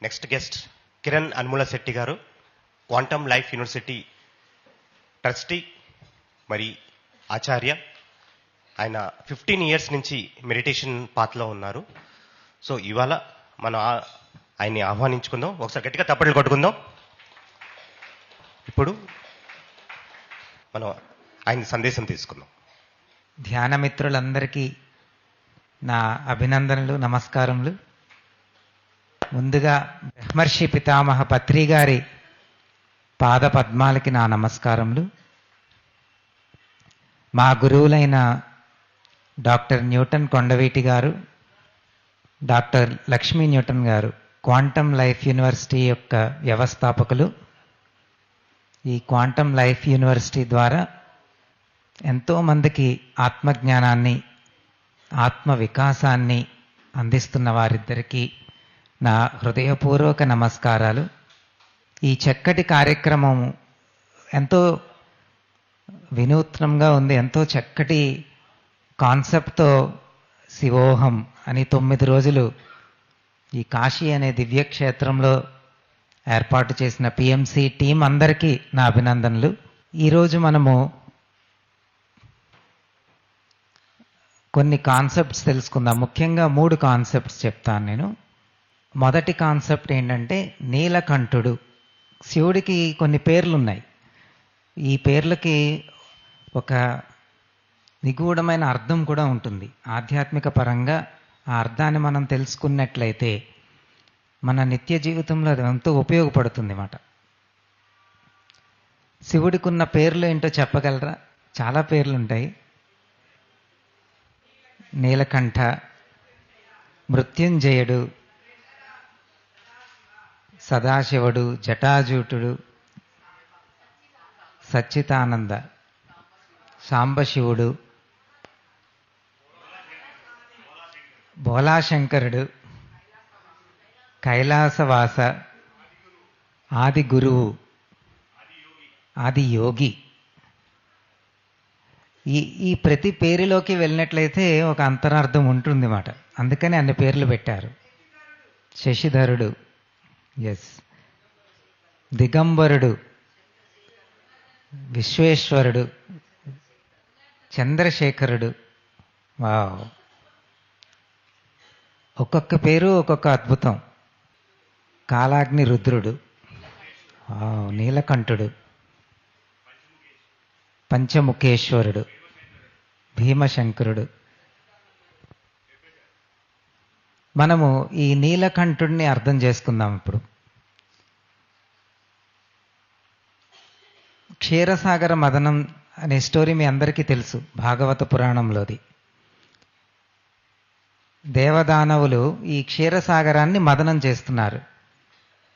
Next guest Kiran Anmula Shetty గారు, quantum life university trustee మరి ఆచార్య. ఆయన 15 ఇయర్స్ నుంచి మెడిటేషన్ పాత్లో ఉన్నారు. సో ఇవాళ మనం ఆయన్ని ఆహ్వానించుకుందాం. ఒకసారి గట్టిగా తప్పట్లు కొట్టుకుందాం. ఇప్పుడు మనం ఆయన సందేశం తీసుకుందాం. ధ్యాన మిత్రులందరికీ నా అభినందనలు, నమస్కారములు. ముందుగా బ్రహ్మర్షి పితామహ పత్రి గారి పాద పద్మాలకి నా నమస్కారములు. మా గురువులైన డాక్టర్ న్యూటన్ కొండవీటి గారు, డాక్టర్ లక్ష్మీ న్యూటన్ గారు క్వాంటమ్ లైఫ్ యూనివర్సిటీ యొక్క వ్యవస్థాపకులు. ఈ క్వాంటమ్ లైఫ్ యూనివర్సిటీ ద్వారా ఎంతోమందికి ఆత్మజ్ఞానాన్ని, ఆత్మ వికాసాన్ని అందిస్తున్న వారిద్దరికీ నా హృదయపూర్వక నమస్కారాలు. ఈ చక్కటి కార్యక్రమం ఎంతో వినూత్నంగా ఉంది. ఎంతో చక్కటి కాన్సెప్ట్తో శివోహం అని 9 రోజులు ఈ కాశీ అనే దివ్యక్షేత్రంలో ఏర్పాటు చేసిన పిఎంసి టీం అందరికీ నా అభినందనలు. ఈరోజు మనము కొన్ని కాన్సెప్ట్స్ తెలుసుకుందాం. ముఖ్యంగా 3 కాన్సెప్ట్స్ చెప్తాను నేను. మొదటి కాన్సెప్ట్ ఏంటంటే నీలకంఠుడు. శివుడికి కొన్ని పేర్లు ఉన్నాయి. ఈ పేర్లకి ఒక నిగూఢమైన అర్థం కూడా ఉంటుంది. ఆధ్యాత్మిక పరంగా ఆ అర్థాన్ని మనం తెలుసుకున్నట్లయితే మన నిత్య జీవితంలో అది ఎంతో ఉపయోగపడుతుంది అన్నమాట. శివుడికి ఉన్న పేర్లు ఏంటో చెప్పగలరా? చాలా పేర్లు ఉంటాయి. నీలకంఠ, మృత్యుంజయుడు, సదాశివుడు, జటాజూటుడు, సచ్చితానంద, సాంబశివుడు, భోలాశంకరుడు, కైలాసవాస, ఆది గురువు, ఆది యోగి. ఈ ప్రతి పేరులోకి వెళ్ళినట్లయితే ఒక అంతరార్థం ఉంటుంది మాట. అందుకని అన్ని పేర్లు పెట్టారు. శశిధరుడు, ఎస్, దిగంబరుడు, విశ్వేశ్వరుడు, చంద్రశేఖరుడు. వావ్, ఒక్కొక్క పేరు ఒక్కొక్క అద్భుతం. కాలాగ్ని రుద్రుడు, వావ్, నీలకంఠుడు, పంచముఖేశ్వరుడు, భీమశంకరుడు. మనము ఈ నీలకంఠుడిని అర్థం చేసుకుందాం ఇప్పుడు. క్షీరసాగర మదనం అనే స్టోరీ మీ అందరికీ తెలుసు, భాగవత పురాణంలోది. దేవదానవులు ఈ క్షీరసాగరాన్ని మదనం చేస్తున్నారు.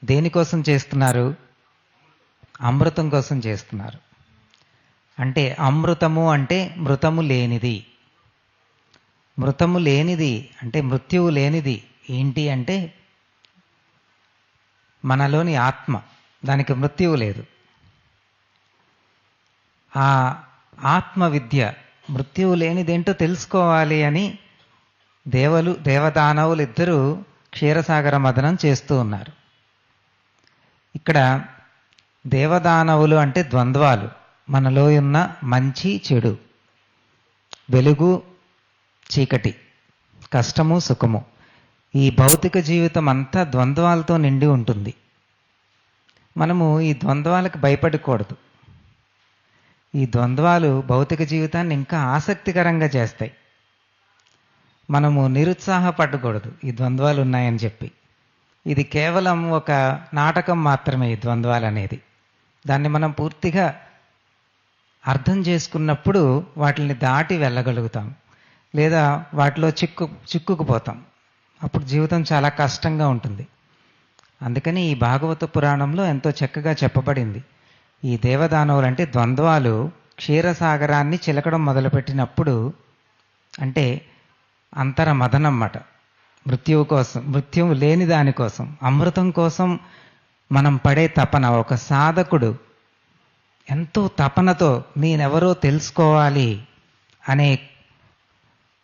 దేనికోసం చేస్తున్నారు? అమృతం కోసం చేస్తున్నారు. అంటే అమృతము అంటే మృతము లేనిది. మృతము లేనిది అంటే మృత్యువు లేనిది ఏంటి అంటే మనలోని ఆత్మ. దానికి మృత్యువు లేదు. ఆ ఆత్మ విద్య, మృత్యువు లేనిదేంటో తెలుసుకోవాలి అని దేవదానవులు ఇద్దరూ క్షీరసాగర మదనం చేస్తూ ఉన్నారు. ఇక్కడ దేవదానవులు అంటే ద్వంద్వాలు. మనలో ఉన్న మంచి చెడు, వెలుగు చీకటి, కష్టము సుఖము. ఈ భౌతిక జీవితం అంతా ద్వంద్వాలతో నిండి ఉంటుంది. మనము ఈ ద్వంద్వాలకు భయపడకూడదు. ఈ ద్వంద్వాలు భౌతిక జీవితాన్ని ఇంకా ఆసక్తికరంగా చేస్తాయి. మనము నిరుత్సాహపడకూడదు ఈ ద్వంద్వాలు ఉన్నాయని చెప్పి. ఇది కేవలం ఒక నాటకం మాత్రమే ఈ ద్వంద్వాలు అనేది. దాన్ని మనం పూర్తిగా అర్థం చేసుకున్నప్పుడు వాటిని దాటి వెళ్ళగలుగుతాం, లేదా వాటిలో చిక్కుకుపోతాం. అప్పుడు జీవితం చాలా కష్టంగా ఉంటుంది. అందుకని ఈ భాగవత పురాణంలో ఎంతో చక్కగా చెప్పబడింది. ఈ దేవదానవులు అంటే ద్వంద్వాలు క్షీరసాగరాన్ని చిలకడం మొదలుపెట్టినప్పుడు, అంటే అంతర మదనమాట, మృత్యువు కోసం, మృత్యువు లేని దానికోసం, అమృతం కోసం మనం పడే తపన. ఒక సాధకుడు ఎంతో తపనతో నేనెవరో తెలుసుకోవాలి అనే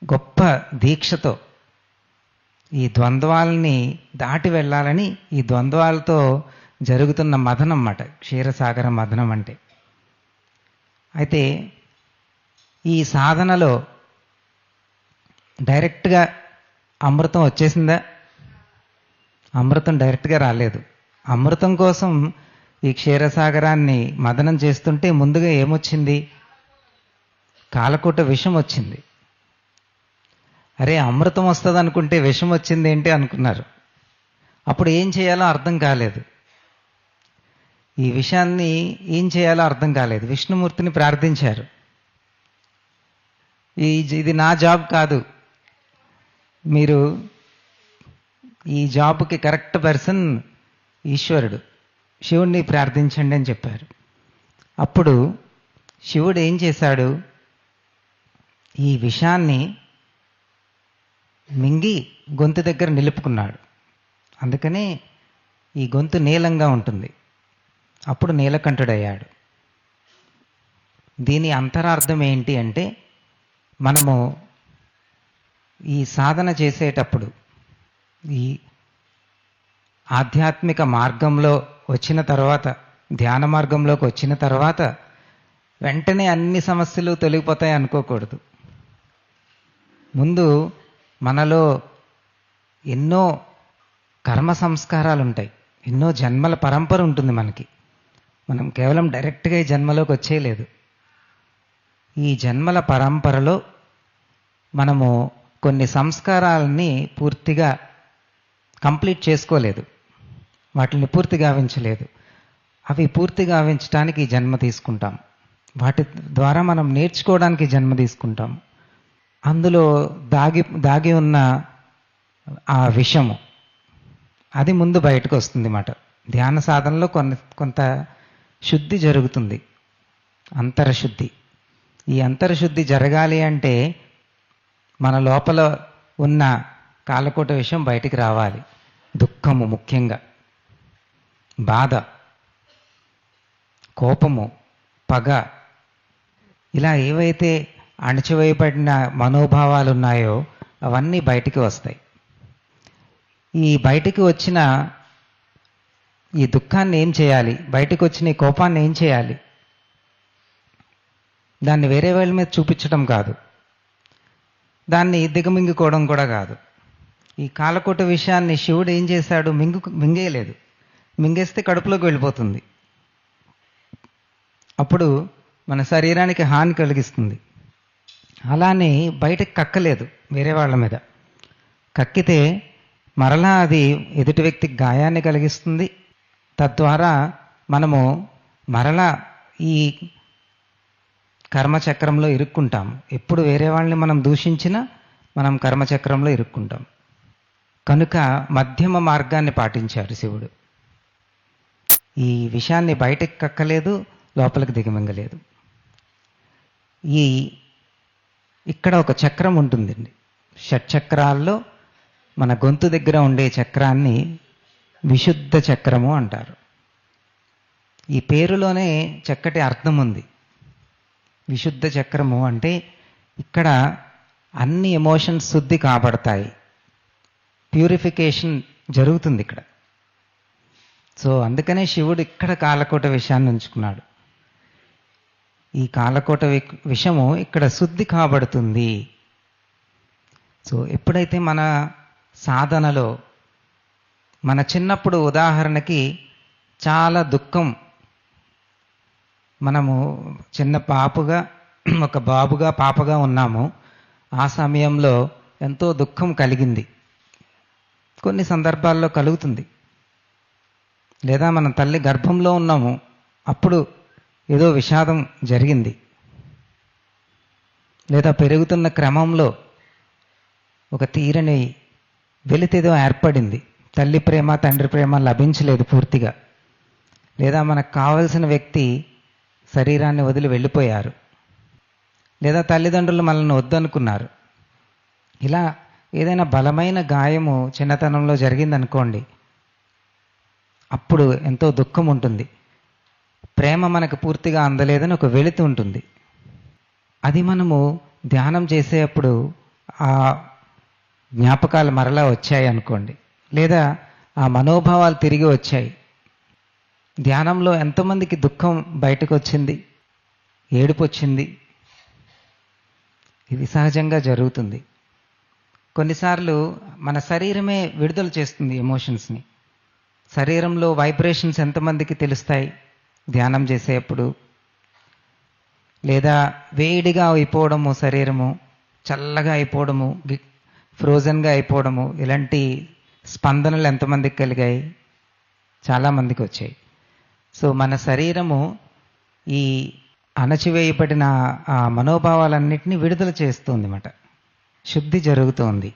గొప్ప దీక్షతో ఈ ద్వంద్వాలని దాటి వెళ్ళాలని, ఈ ద్వంద్వాలతో జరుగుతున్న మథనం అన్నమాట క్షీరసాగర మథనం అంటే. అయితే ఈ సాధనలో డైరెక్ట్గా అమృతం వచ్చేసిందా? అమృతం డైరెక్ట్గా రాలేదు. అమృతం కోసం ఈ క్షీరసాగరాన్ని మదనం చేస్తుంటే ముందుగా ఏమొచ్చింది? కాలకూట విషం వచ్చింది. అరే, అమృతం వస్తుంది అనుకుంటే విషం వచ్చింది ఏంటి అనుకున్నారు. అప్పుడు ఏం చేయాలో అర్థం కాలేదు. ఈ విషయాన్ని ఏం చేయాలో అర్థం కాలేదు. విష్ణుమూర్తిని ప్రార్థించారు. ఇది నా జాబ్ కాదు, మీరు ఈ జాబ్కి కరెక్ట్ పర్సన్ ఈశ్వరుడు, శివుణ్ణి ప్రార్థించండి అని చెప్పారు. అప్పుడు శివుడు ఏం చేశాడు? ఈ విషాన్ని మింగి గొంతు దగ్గర నిలుపుకున్నాడు. అందుకనే ఈ గొంతు నీలంగా ఉంటుంది. అప్పుడు నీలకంఠుడయ్యాడు. దీని అంతరార్థం ఏంటి అంటే, మనము ఈ సాధన చేసేటప్పుడు, ఈ ఆధ్యాత్మిక మార్గంలో వచ్చిన తర్వాత, ధ్యాన మార్గంలోకి వచ్చిన తర్వాత వెంటనే అన్ని సమస్యలు తొలగిపోతాయి అనుకోకూడదు. ముందు మనలో ఎన్నో కర్మ సంస్కారాలు ఉంటాయి, ఎన్నో జన్మల పరంపర ఉంటుంది మనకి. మనం కేవలం డైరెక్ట్గా ఈ జన్మలోకి వచ్చేయలేదు. ఈ జన్మల పరంపరలో మనము కొన్ని సంస్కారాలని పూర్తిగా కంప్లీట్ చేసుకోలేదు, వాటిని పూర్తి గావించలేదు. అవి పూర్తి గావించడానికి ఈ జన్మ తీసుకుంటాం. వాటి ద్వారా మనం నేర్చుకోవడానికి జన్మ తీసుకుంటాం. అందులో దాగి ఉన్న ఆ విషము అది ముందు బయటకు వస్తుంది మాట. ధ్యాన సాధనలో కొంత శుద్ధి జరుగుతుంది, అంతరశుద్ధి. ఈ అంతర్శుద్ధి జరగాలి అంటే మన లోపల ఉన్న కాలకోట విషయం బయటికి రావాలి. దుఃఖము, ముఖ్యంగా బాధ, కోపము, పగ, ఇలా ఏవైతే అణచివేయబడిన మనోభావాలు ఉన్నాయో అవన్నీ బయటికి వస్తాయి. ఈ బయటికి వచ్చిన ఈ దుఃఖాన్ని ఏం చేయాలి? బయటికి వచ్చిన ఈ కోపాన్ని ఏం చేయాలి? దాన్ని వేరే వాళ్ళ మీద చూపించడం కాదు, దాన్ని దిగమింగుకోవడం కూడా కాదు. ఈ కాలకోట విషయాన్ని శివుడు ఏం చేశాడు? మింగేయలేదు. మింగేస్తే కడుపులోకి వెళ్ళిపోతుంది. అప్పుడు మన శరీరానికి హాని కలిగిస్తుంది. అలానే బయటకు కక్కలేదు వేరే వాళ్ళ మీద. కక్కితే మరలా అది ఎదుటి వ్యక్తికి గాయాన్ని కలిగిస్తుంది. తద్వారా మనము మరలా ఈ కర్మచక్రంలో ఇరుక్కుంటాం. ఎప్పుడు వేరే వాళ్ళని మనం దూషించినా మనం కర్మచక్రంలో ఇరుక్కుంటాం. కనుక మధ్యమ మార్గాన్ని పాటించాడు శివుడు. ఈ విషయాన్ని బయటకు కక్కలేదు, లోపలికి దిగమింగలేదు. ఇక్కడ ఒక చక్రం ఉంటుందండి. షట్చక్రాల్లో మన గొంతు దగ్గర ఉండే చక్రాన్ని విశుద్ధ చక్రము అంటారు. ఈ పేరులోనే చక్కటి అర్థం ఉంది. విశుద్ధ చక్రము అంటే ఇక్కడ అన్ని ఎమోషన్స్ శుద్ధి కాబడతాయి, ప్యూరిఫికేషన్ జరుగుతుంది ఇక్కడ. సో అందుకనే శివుడు ఇక్కడ కాలకోట విషయాన్ని ఉంచుకున్నాడు. ఈ కాలకోట విషము ఇక్కడ శుద్ధి కాబడుతుంది. సో ఎప్పుడైతే మన సాధనలో, మన చిన్నప్పుడు ఉదాహరణకి చాలా దుఃఖం, మనము చిన్న ఒక బాబుగా పాపగా ఉన్నాము. ఆ సమయంలో ఎంతో దుఃఖం కలిగింది, కొన్ని సందర్భాల్లో కలుగుతుంది. లేదా మన తల్లి గర్భంలో ఉన్నాము, అప్పుడు ఏదో విషాదం జరిగింది. లేదా పెరుగుతున్న క్రమంలో ఒక తీరని వెలితేదో ఏర్పడింది, తల్లి ప్రేమ తండ్రి ప్రేమ లభించలేదు పూర్తిగా. లేదా మనకు కావలసిన వ్యక్తి శరీరాన్ని వదిలి వెళ్ళిపోయారు, లేదా తల్లిదండ్రులు మనల్ని వద్దనుకున్నారు. ఇలా ఏదైనా బలమైన గాయము చిన్నతనంలో జరిగిందనుకోండి, అప్పుడు ఎంతో దుఃఖం ఉంటుంది. ప్రేమ మనకు పూర్తిగా అందలేదని ఒక వెలితి ఉంటుంది. అది మనము ధ్యానం చేసేటప్పుడు ఆ జ్ఞాపకాలు మరలా వచ్చాయి అనుకోండి, లేదా ఆ మనోభావాలు తిరిగి వచ్చాయి. ధ్యానంలో ఎంతమందికి దుఃఖం బయటకు వచ్చింది, ఏడుపు వచ్చింది? ఇది సహజంగా జరుగుతుంది. కొన్నిసార్లు మన శరీరమే విడుదల చేస్తుంది ఎమోషన్స్ని. శరీరంలో వైబ్రేషన్స్ ఎంతమందికి తెలుస్తాయి ధ్యానం చేసేప్పుడు? లేదా వేడిగా అయిపోవడము, శరీరము చల్లగా అయిపోవడము, ఫ్రోజన్గా అయిపోవడము, ఇలాంటి స్పందనలు ఎంతమందికి కలిగాయి? చాలామందికి వచ్చాయి. సో మన శరీరము ఈ అణచివేయబడిన ఆ మనోభావాలన్నింటినీ విడుదల చేస్తుంది అన్నమాట. శుద్ధి జరుగుతోంది.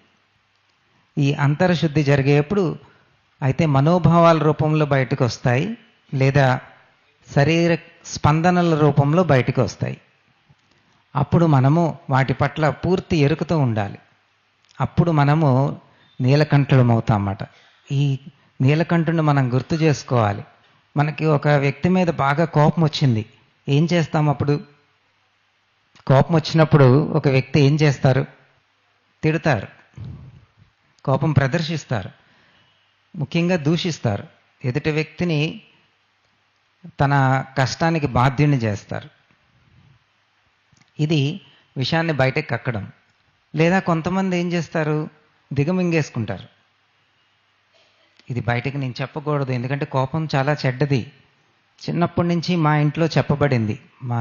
ఈ అంతర్శుద్ధి జరిగేప్పుడు అయితే మనోభావాల రూపంలో బయటకు వస్తాయి, లేదా శరీర స్పందనల రూపంలో బయటకు వస్తాయి. అప్పుడు మనము వాటి పట్ల పూర్తి ఎరుకతో ఉండాలి. అప్పుడు మనము నీలకంఠులం అవుతాం అన్నమాట. ఈ నీలకంఠుని మనం గుర్తు చేసుకోవాలి. మనకి ఒక వ్యక్తి మీద బాగా కోపం వచ్చింది, ఏం చేస్తాం అప్పుడు? కోపం వచ్చినప్పుడు ఒక వ్యక్తి ఏం చేస్తారు? తిడతారు, కోపం ప్రదర్శిస్తారు, ముఖ్యంగా దూషిస్తారు, ఎదుటి వ్యక్తిని తన కష్టానికి బాధ్యుని చేస్తారు. ఇది విషయాన్ని బయటకు కక్కడం. లేదా కొంతమంది ఏం చేస్తారు? దిగమింగేసుకుంటారు. ఇది బయటకు నేను చెప్పకూడదు, ఎందుకంటే కోపం చాలా చెడ్డది. చిన్నప్పటి నుంచి మా ఇంట్లో చెప్పబడింది. మా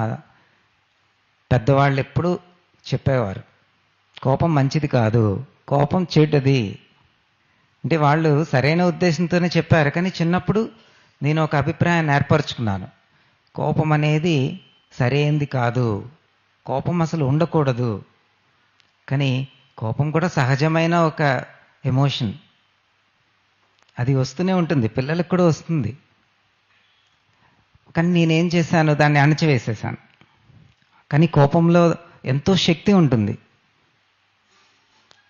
పెద్దవాళ్ళు ఎప్పుడూ చెప్పేవారు, కోపం మంచిది కాదు, కోపం చెడ్డది. అంటే వాళ్ళు సరైన ఉద్దేశంతోనే చెప్పారు, కానీ చిన్నప్పుడు నేను ఒక అభిప్రాయాన్ని ఏర్పరచుకున్నాను. కోపం అనేది సరైనది కాదు, కోపం అసలు ఉండకూడదు. కానీ కోపం కూడా సహజమైన ఒక ఎమోషన్. అది వస్తూనే ఉంటుంది, పిల్లలకు కూడా వస్తుంది. కానీ నేనేం చేశాను? దాన్ని అణచివేసేసాను. కానీ కోపంలో ఎంతో శక్తి ఉంటుంది.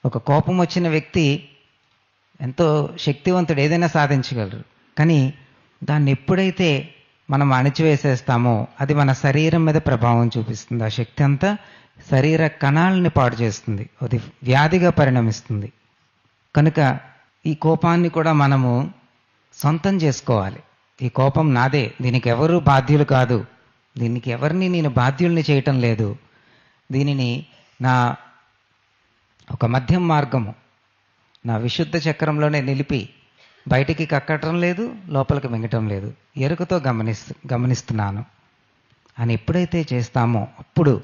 ఒక కోపం వచ్చిన వ్యక్తి ఎంతో శక్తివంతుడు, ఏదైనా సాధించగలరు. కానీ దాన్ని ఎప్పుడైతే మనం అణచివేసేస్తామో అది మన శరీరం మీద ప్రభావం చూపిస్తుంది. ఆ శక్తి అంతా శరీర కణాలని పాడు చేస్తుంది, అది వ్యాధిగా పరిణమిస్తుంది. కనుక ఈ కోపాన్ని కూడా మనము సొంతం చేసుకోవాలి. ఈ కోపం నాదే, దీనికి ఎవరు బాధ్యులు కాదు, దీనికి ఎవరిని నేను బాధ్యుల్ని చేయటం లేదు. దీనిని నా ఒక మధ్యం మార్గము, నా విశుద్ధ చక్రంలోనే నిలిపి బయటికి కక్కటం లేదు, లోపలికి మింగటం లేదు, ఎరుకతో గమనిస్తున్నాను అని ఎప్పుడైతే చేస్తామో అప్పుడు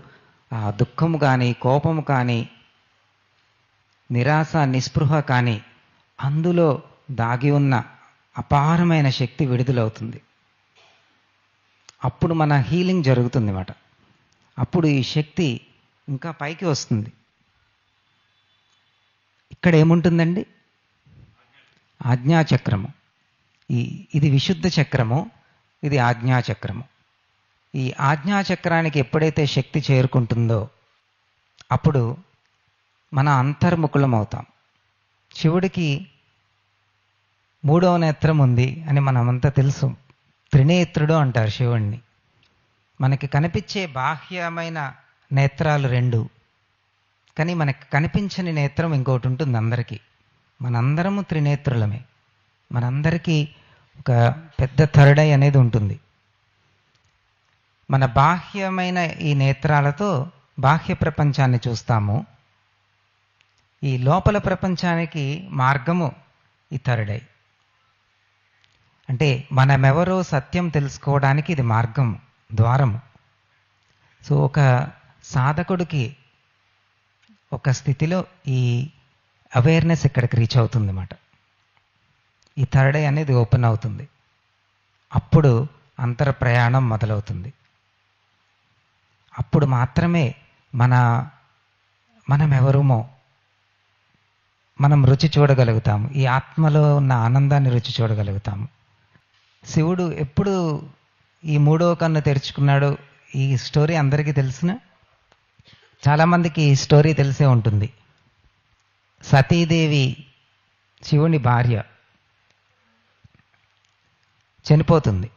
ఆ దుఃఖము కానీ, కోపము కానీ, నిరాశ, నిస్పృహ కానీ, అందులో దాగి ఉన్న అపారమైన శక్తి విడుదలవుతుంది. అప్పుడు మన హీలింగ్ జరుగుతుంది అన్నమాట. అప్పుడు ఈ శక్తి ఇంకా పైకి వస్తుంది. ఇక్కడ ఏముంటుందండి? ఆజ్ఞాచక్రము. ఇది విశుద్ధ చక్రము, ఇది ఆజ్ఞాచక్రము. ఈ ఆజ్ఞాచక్రానికి ఎప్పుడైతే శక్తి చేరుకుంటుందో అప్పుడు మన అంతర్ముఖులం అవుతాం. శివుడికి 3వ నేత్రం ఉంది అని మనమంతా తెలుసు. త్రినేత్రుడు అంటారు శివుణ్ణి. మనకి కనిపించే బాహ్యమైన నేత్రాలు 2, కానీ మనకి కనిపించని నేత్రం ఇంకోటి ఉంటుంది అందరికీ. మనందరము త్రినేత్రులమే. మనందరికీ ఒక పెద్ద థర్డ్ ఐ అనేది ఉంటుంది. మన బాహ్యమైన ఈ నేత్రాలతో బాహ్య ప్రపంచాన్ని చూస్తాము. ఈ లోపల ప్రపంచానికి మార్గము ఈ థర్డ్ ఐ. అంటే మనమెవరో సత్యం తెలుసుకోవడానికి ఇది మార్గం, ద్వారము. సో ఒక సాధకుడికి ఒక స్థితిలో ఈ అవేర్నెస్ ఇక్కడికి రీచ్ అవుతుంది అన్నమాట. ఈ థర్డ్ ఐ అనేది ఓపెన్ అవుతుంది. అప్పుడు అంతర ప్రయాణం మొదలవుతుంది. అప్పుడు మాత్రమే మనమెవరుమో మనం రుచి చూడగలుగుతాము. ఈ ఆత్మలో ఉన్న ఆనందాన్ని రుచి చూడగలుగుతాము. శివుడు ఎప్పుడు ఈ 3వ కన్ను తెరుచుకున్నాడు? ఈ స్టోరీ అందరికీ తెలిసిన, చాలామందికి ఈ స్టోరీ తెలిసే ఉంటుంది. సతీదేవి శివుని భార్య చనిపోతుంది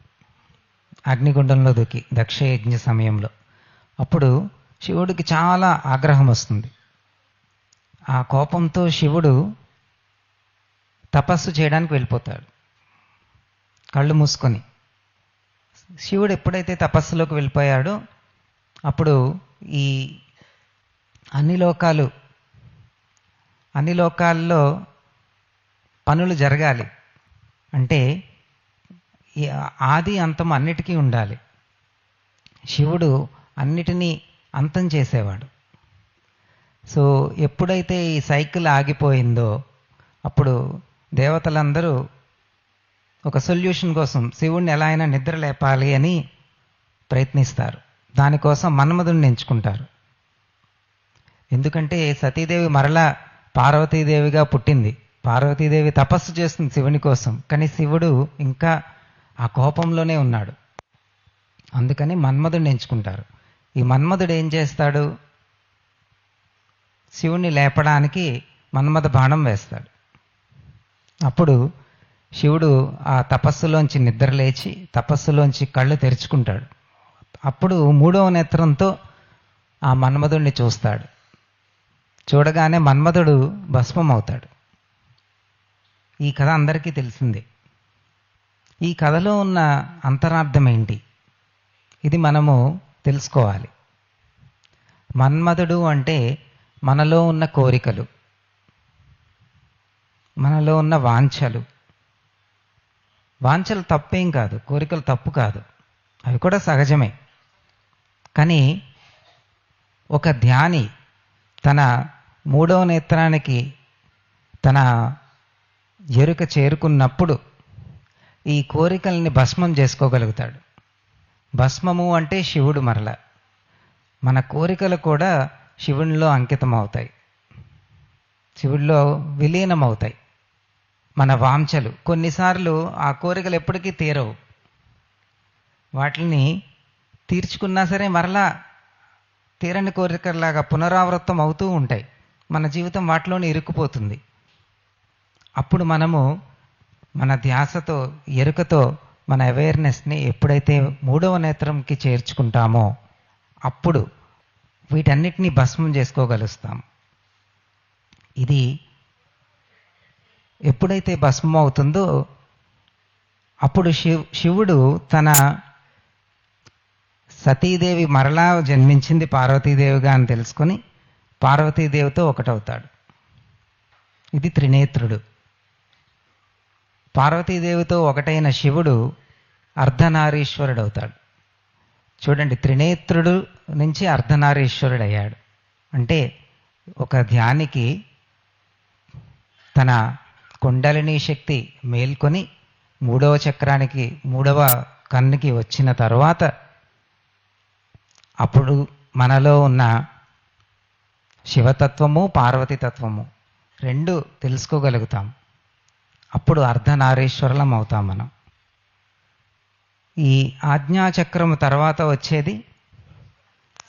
అగ్నిగుండంలో దూకి దక్షయజ్ఞ సమయంలో. అప్పుడు శివుడికి చాలా ఆగ్రహం వస్తుంది. ఆ కోపంతో శివుడు తపస్సు చేయడానికి వెళ్ళిపోతాడు కళ్ళు మూసుకొని. శివుడు ఎప్పుడైతే తపస్సులోకి వెళ్ళిపోయాడో అప్పుడు ఈ అన్ని లోకాల్లో పనులు జరగాలి అంటే ఈ ఆది అంతం అన్నిటికీ ఉండాలి. శివుడు అన్నిటినీ అంతం చేసేవాడు. సో ఎప్పుడైతే ఈ సైకిల్ ఆగిపోయిందో అప్పుడు దేవతలందరూ ఒక సొల్యూషన్ కోసం శివుణ్ణి ఎలా అయినా నిద్ర లేపాలి అని ప్రయత్నిస్తారు. దానికోసం మన్మధుడిని ఎంచుకుంటారు. ఎందుకంటే సతీదేవి మరలా పార్వతీదేవిగా పుట్టింది. పార్వతీదేవి తపస్సు చేస్తుంది శివుని కోసం, కానీ శివుడు ఇంకా ఆ కోపంలోనే ఉన్నాడు. అందుకని మన్మధుడిని ఎంచుకుంటారు. ఈ మన్మధుడు ఏం చేస్తాడు? శివుణ్ణి లేపడానికి మన్మథ బాణం వేస్తాడు. అప్పుడు శివుడు ఆ తపస్సులోంచి నిద్ర లేచి తపస్సులోంచి కళ్ళు తెరుచుకుంటాడు. అప్పుడు 3వ నేత్రంతో ఆ మన్మధుడిని చూస్తాడు. చూడగానే మన్మధుడు భస్మం అవుతాడు. ఈ కథ అందరికీ తెలిసిందే. ఈ కథలో ఉన్న అంతరార్థం ఏంటి? ఇది మనము తెలుసుకోవాలి. మన్మధుడు అంటే మనలో ఉన్న కోరికలు, మనలో ఉన్న వాంఛలు తప్పేం కాదు, కోరికలు తప్పు కాదు, అవి కూడా సహజమే. కానీ ఒక ధ్యాని తన 3వ నేత్రానికి తన ఎరుక చేరుకున్నప్పుడు ఈ కోరికల్ని భస్మం చేసుకోగలుగుతాడు. భస్మము అంటే శివుడు. మరల మన కోరికలు కూడా శివునిలో అంకితం అవుతాయి, శివుడిలో విలీనం అవుతాయి. మన వాంఛలు కొన్నిసార్లు ఆ కోరికలు ఎప్పటికీ తీరవు. వాటిని తీర్చుకున్నా సరే మరలా తీరని కోరికలాగా పునరావృతం అవుతూ ఉంటాయి. మన జీవితం వాటిలోనే ఇరుక్కుపోతుంది. అప్పుడు మనము మన ధ్యాసతో, ఎరుకతో మన అవేర్నెస్ని ఎప్పుడైతే 3వ నేత్రంకి చేర్చుకుంటామో అప్పుడు వీటన్నిటినీ భస్మం చేసుకోగలుగుతాం. ఇది ఎప్పుడైతే భస్మం అవుతుందో అప్పుడు శివుడు తన సతీదేవి మరలా జన్మించింది పార్వతీదేవిగా అని తెలుసుకొని పార్వతీదేవితో ఒకటవుతాడు. ఇది త్రినేత్రుడు. పార్వతీదేవితో ఒకటైన శివుడు అర్ధనారీశ్వరుడు అవుతాడు. చూడండి, త్రినేత్రుడు నుంచి అర్ధనారీశ్వరుడు అయ్యాడు. అంటే ఒక ధ్యానికి తన కుండలిని శక్తి మేల్కొని 3వ చక్రానికి 3వ కన్నుకి వచ్చిన తర్వాత అప్పుడు మనలో ఉన్న శివతత్వము, పార్వతీతత్వము 2 తెలుసుకోగలుగుతాం. అప్పుడు అర్ధనారీశ్వరులం అవుతాం మనం. ఈ ఆజ్ఞాచక్రము తర్వాత వచ్చేది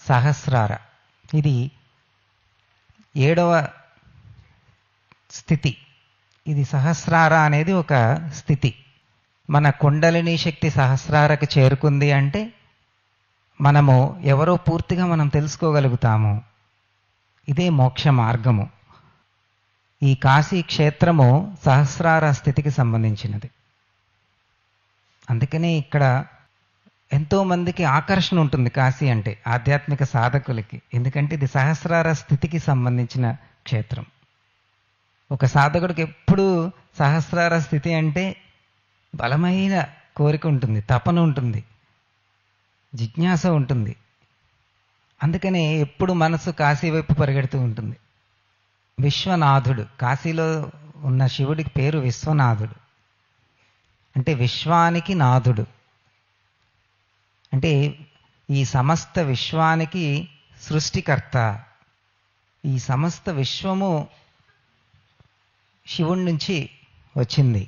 సహస్రార. ఇది 7వ స్థితి. ఇది సహస్రార అనేది ఒక స్థితి. మన కుండలిని శక్తి సహస్రారకు చేరుకుంది అంటే మనము ఎవరో పూర్తిగా మనం తెలుసుకోగలుగుతాము. ఇదే మోక్ష మార్గము. ఈ కాశీ క్షేత్రము సహస్రార స్థితికి సంబంధించినది. అందుకనే ఇక్కడ ఎంతో మందికి ఆకర్షణ ఉంటుంది కాశీ అంటే, ఆధ్యాత్మిక సాధకులకి. ఎందుకంటే ఇది సహస్రార స్థితికి సంబంధించిన క్షేత్రం. ఒక సాధకుడికి ఎప్పుడూ సహస్రార స్థితి అంటే బలమైన కోరిక ఉంటుంది, తపన ఉంటుంది, జిజ్ఞాస ఉంటుంది. అందుకనే ఎప్పుడు మనసు కాశీ వైపు పరిగెడుతూ ఉంటుంది. విశ్వనాథుడు, కాశీలో ఉన్న శివుడికి పేరు విశ్వనాథుడు. అంటే విశ్వానికి నాథుడు. అంటే ఈ సమస్త విశ్వానికి సృష్టికర్త. ఈ సమస్త విశ్వము శివుడి నుంచి వచ్చింది,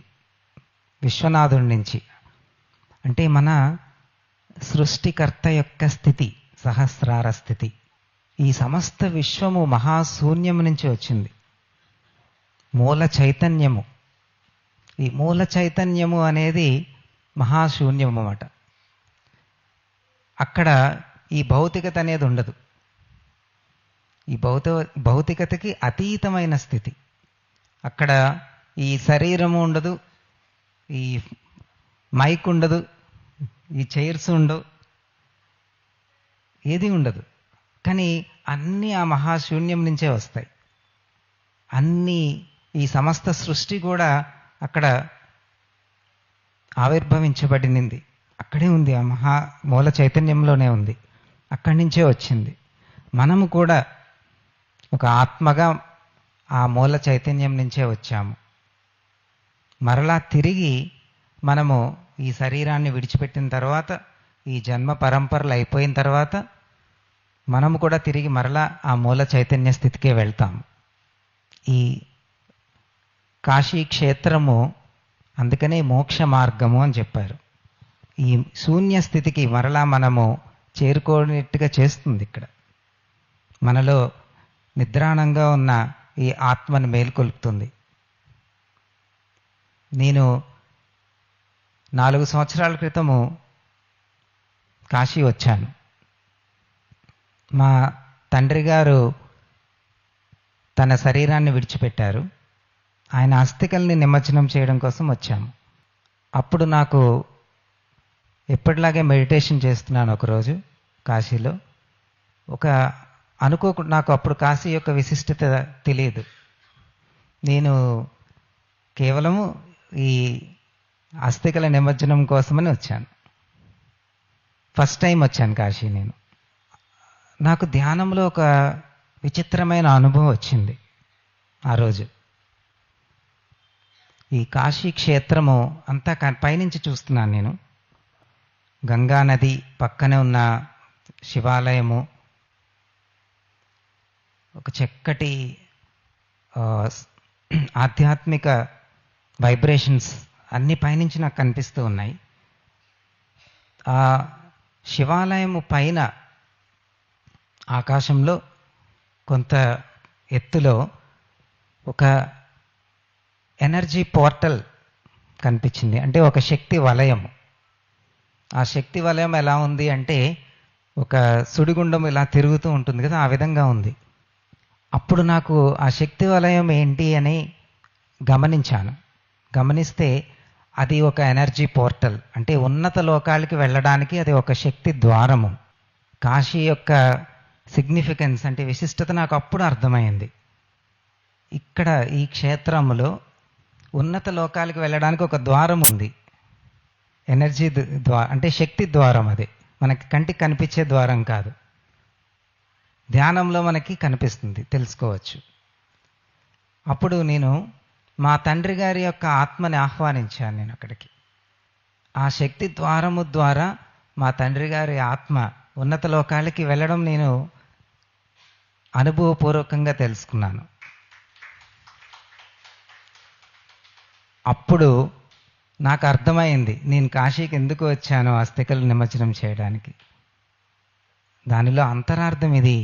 విశ్వనాథుడి నుంచి. అంటే మన సృష్టికర్త యొక్క స్థితి సహస్రార స్థితి. ఈ సమస్త విశ్వము మహాశూన్యము నుంచి వచ్చింది, మూల చైతన్యము. ఈ మూల చైతన్యము అనేది మహాశూన్యము అన్నమాట. అక్కడ ఈ భౌతికత అనేది ఉండదు. ఈ భౌతికతకి అతీతమైన స్థితి. అక్కడ ఈ శరీరము ఉండదు, ఈ మైక్ ఉండదు, ఈ చైర్స్ ఉండవు, ఏది ఉండదు. కానీ అన్నీ ఆ మహాశూన్యం నుంచే వస్తాయి. అన్నీ, ఈ సమస్త సృష్టి కూడా అక్కడ ఆవిర్భవించబడినది. అక్కడే ఉంది, ఆ మూల చైతన్యంలోనే ఉంది, అక్కడి నుంచే వచ్చింది. మనము కూడా ఒక ఆత్మగా ఆ మూల చైతన్యం నుంచే వచ్చాము. మరలా తిరిగి మనము ఈ శరీరాన్ని విడిచిపెట్టిన తర్వాత, ఈ జన్మ పరంపరలు అయిపోయిన తర్వాత మనము కూడా తిరిగి మరలా ఆ మూల చైతన్య స్థితికే వెళ్తాము. ఈ కాశీ క్షేత్రము అందుకనే మోక్ష మార్గము అని చెప్పారు. ఈ శూన్య స్థితికి మరలా మనము చేరుకోనేట్టుగా చేస్తుంది. ఇక్కడ మనలో నిద్రాణంగా ఉన్న ఈ ఆత్మను మేల్కొల్పుతుంది. నేను 4 సంవత్సరాల క్రితము కాశీ వచ్చాను. మా తండ్రి గారు తన శరీరాన్ని విడిచిపెట్టారు. ఆయన అస్థికల్ని నిమజ్జనం చేయడం కోసం వచ్చాము. అప్పుడు నాకు ఎప్పటిలాగే మెడిటేషన్ చేస్తున్నాను ఒకరోజు కాశీలో. నాకు అప్పుడు కాశీ యొక్క విశిష్టత తెలియదు. నేను కేవలము ఈ అస్థికల నిమజ్జనం కోసమని వచ్చాను. ఫస్ట్ టైం వచ్చాను కాశీ నేను. నాకు ధ్యానంలో ఒక విచిత్రమైన అనుభవం వచ్చింది ఆ రోజు. ఈ కాశీ క్షేత్రము అంతా పైనుంచి చూస్తున్నాను నేను. గంగా నది పక్కనే ఉన్న శివాలయము, ఒక చక్కటి ఆధ్యాత్మిక వైబ్రేషన్స్ అన్ని పైనుంచి నాకు కనిపిస్తూ ఉన్నాయి. ఆ శివాలయము పైన ఆకాశంలో కొంత ఎత్తులో ఒక ఎనర్జీ పోర్టల్ కనిపించింది. అంటే ఒక శక్తి వలయము. ఆ శక్తి వలయం ఎలా ఉంది అంటే ఒక సుడిగుండం ఇలా తిరుగుతూ ఉంటుంది కదా, ఆ విధంగా ఉంది. అప్పుడు నాకు ఆ శక్తి వలయం ఏంటి అని గమనించాను. గమనిస్తే అది ఒక ఎనర్జీ పోర్టల్, అంటే ఉన్నత లోకాలకి వెళ్ళడానికి అది ఒక శక్తి ద్వారము. కాశీ యొక్క సిగ్నిఫికెన్స్ అంటే విశిష్టత నాకు అప్పుడు అర్థమైంది. ఇక్కడ ఈ క్షేత్రంలో ఉన్నత లోకాలకు వెళ్ళడానికి ఒక ద్వారం ఉంది. ఎనర్జీ అంటే శక్తి ద్వారం. అది మనకి కంటికి కనిపించే ద్వారం కాదు, ధ్యానంలో మనకి కనిపిస్తుంది, తెలుసుకోవచ్చు. అప్పుడు నేను మా తండ్రి గారి యొక్క ఆత్మని ఆహ్వానించాను నేను అక్కడికి. ఆ శక్తి ద్వారము ద్వారా మా తండ్రి గారి ఆత్మ ఉన్నత లోకాలకి వెళ్ళడం నేను అనుభవపూర్వకంగా తెలుసుకున్నాను. అప్పుడు నాకు అర్థమైంది నేను కాశీకి ఎందుకు వచ్చానో అస్థికలు నిమజ్జనం చేయడానికి. దానిలో అంతరార్థం ఇది.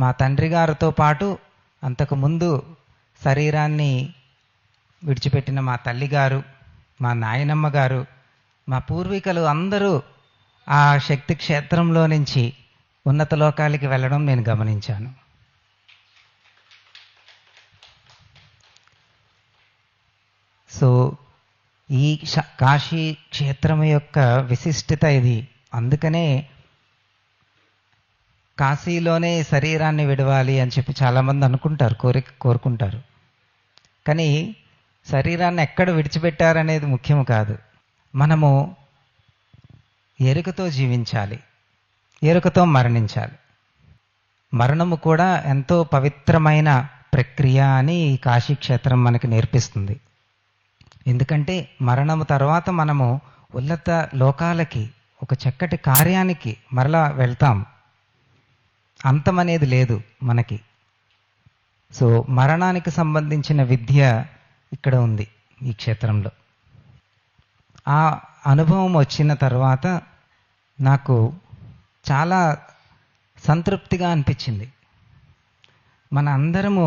మా తండ్రి గారితో పాటు అంతకుముందు శరీరాన్ని విడిచిపెట్టిన మా తల్లిగారు, మా నాయనమ్మ గారు, మా పూర్వీకులు అందరూ ఆ శక్తి క్షేత్రంలో నుంచి ఉన్నత లోకాలకి వెళ్ళడం నేను గమనించాను. సో ఈ కాశీ క్షేత్రం యొక్క విశిష్టత ఇది. అందుకనే కాశీలోనే శరీరాన్ని విడవాలి అని చెప్పి చాలామంది అనుకుంటారు, కోరుకుంటారు. కానీ శరీరాన్ని ఎక్కడ విడిచిపెట్టారనేది ముఖ్యం కాదు. మనము ఎరుకతో జీవించాలి, ఎరుకతో మరణించాలి. మరణము కూడా ఎంతో పవిత్రమైన ప్రక్రియ అని ఈ కాశీ క్షేత్రం మనకి నేర్పిస్తుంది. ఎందుకంటే మరణము తర్వాత మనము ఉన్నత లోకాలకి, ఒక చక్కటి కార్యానికి మరలా వెళ్తాం. అంతం అనేది లేదు మనకి. సో మరణానికి సంబంధించిన విద్య ఇక్కడ ఉంది ఈ క్షేత్రంలో. ఆ అనుభవం వచ్చిన తర్వాత నాకు చాలా సంతృప్తిగా అనిపించింది. మన అందరము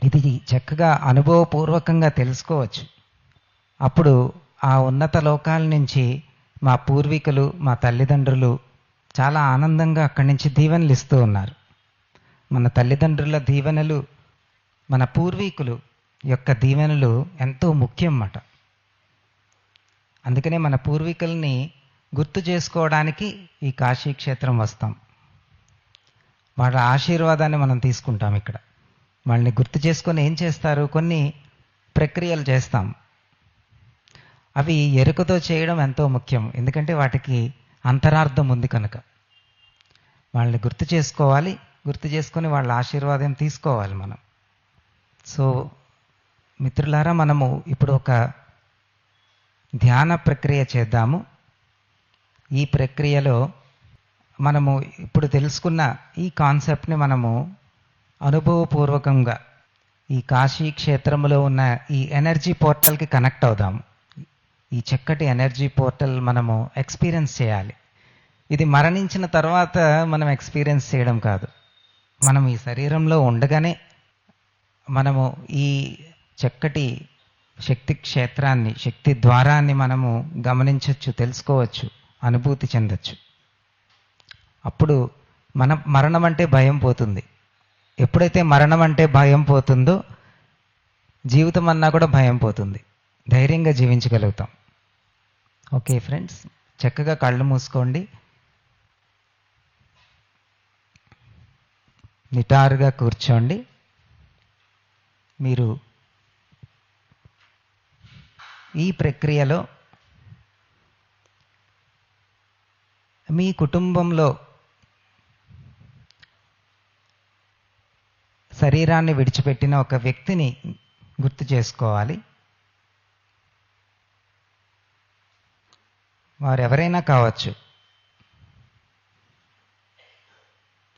ఇది చక్కగా అనుభవపూర్వకంగా తెలుసుకోవచ్చు. అప్పుడు ఆ ఉన్నత లోకాల నుంచి మా పూర్వీకులు, మా తల్లిదండ్రులు చాలా ఆనందంగా అక్కడి నుంచి దీవెనలు ఇస్తూ ఉన్నారు. మన తల్లిదండ్రుల దీవెనలు, మన పూర్వీకులు యొక్క దీవెనలు ఎంతో ముఖ్యం అన్నమాట. అందుకనే మన పూర్వీకుల్ని గుర్తు చేసుకోవడానికి ఈ కాశీ క్షేత్రం వస్తాం. వాళ్ళ ఆశీర్వాదాన్ని మనం తీసుకుంటాం ఇక్కడ. వాళ్ళని గుర్తు చేసుకొని ఏం చేస్తారు, కొన్ని ప్రక్రియలు చేస్తాం. అవి ఎరుకతో చేయడం ఎంతో ముఖ్యం, ఎందుకంటే వాటికి అంతరార్థం ఉంది కనుక. వాళ్ళని గుర్తు చేసుకోవాలి, గుర్తు చేసుకొని వాళ్ళ ఆశీర్వాదం తీసుకోవాలి మనం. సో మిత్రులారా, మనము ఇప్పుడు ఒక ధ్యాన ప్రక్రియ చేద్దాము. ఈ ప్రక్రియలో మనము ఇప్పుడు తెలుసుకున్న ఈ కాన్సెప్ట్ని మనము అనుభవపూర్వకంగా ఈ కాశీ క్షేత్రంలో ఉన్న ఈ ఎనర్జీ పోర్టల్కి కనెక్ట్ అవుదాము. ఈ చక్కటి ఎనర్జీ పోర్టల్ మనము ఎక్స్పీరియన్స్ చేయాలి. ఇది మరణించిన తర్వాత మనం ఎక్స్పీరియన్స్ చేయడం కాదు, మనం ఈ శరీరంలో ఉండగానే మనము ఈ చక్కటి శక్తి క్షేత్రాన్ని, శక్తి ద్వారాన్ని మనము గమనించవచ్చు, తెలుసుకోవచ్చు, అనుభూతి చెందొచ్చు. అప్పుడు మరణం అంటే భయం పోతుంది. ఎప్పుడైతే మరణం అంటే భయం పోతుందో జీవితం అన్నా కూడా భయం పోతుంది, ధైర్యంగా జీవించగలుగుతాం. ఓకే ఫ్రెండ్స్, చక్కగా కళ్ళు మూసుకోండి, నిటారుగా కూర్చోండి. మీరు ఈ ప్రక్రియలో మీ కుటుంబంలో శరీరాన్ని విడిచిపెట్టిన ఒక వ్యక్తిని గుర్తు చేసుకోవాలి. వారెవరైనా కావచ్చు,